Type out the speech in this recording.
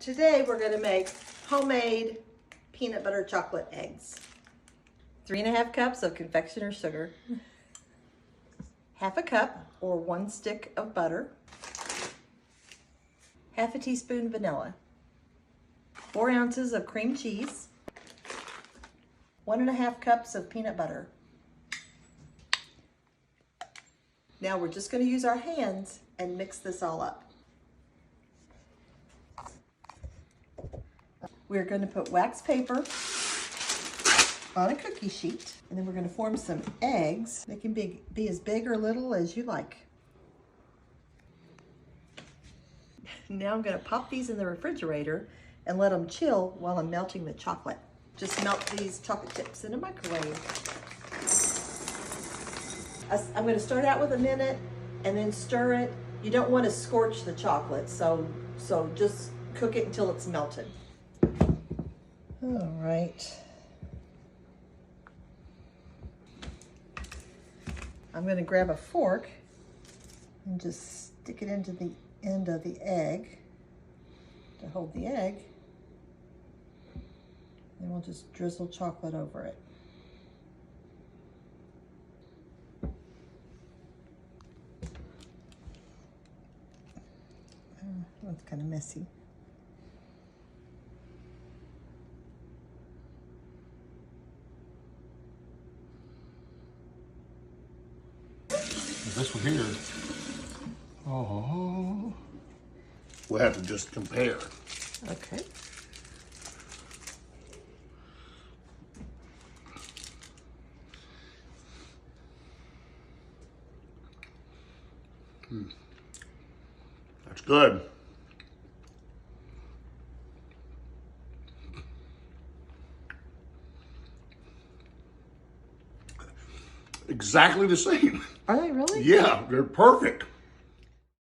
Today we're going to make homemade peanut butter chocolate eggs. 3½ cups of confectioner sugar, ½ a cup or 1 stick of butter, ½ a teaspoon vanilla, 4 ounces of cream cheese, 1½ cups of peanut butter. Now we're just going to use our hands and mix this all up. We're going to put wax paper on a cookie sheet, and then we're going to form some eggs. They can be as big or little as you like. Now I'm going to pop these in the refrigerator and let them chill while I'm melting the chocolate. Just melt these chocolate chips in a microwave. I'm going to start out with a minute and then stir it. You don't want to scorch the chocolate, so just cook it until it's melted. All right. I'm going to grab a fork and just stick it into the end of the egg to hold the egg. And we'll just drizzle chocolate over it. That's kind of messy. This one here. Oh. We'll have to just compare. Okay. That's good. Exactly the same. Are they really? Yeah, they're perfect.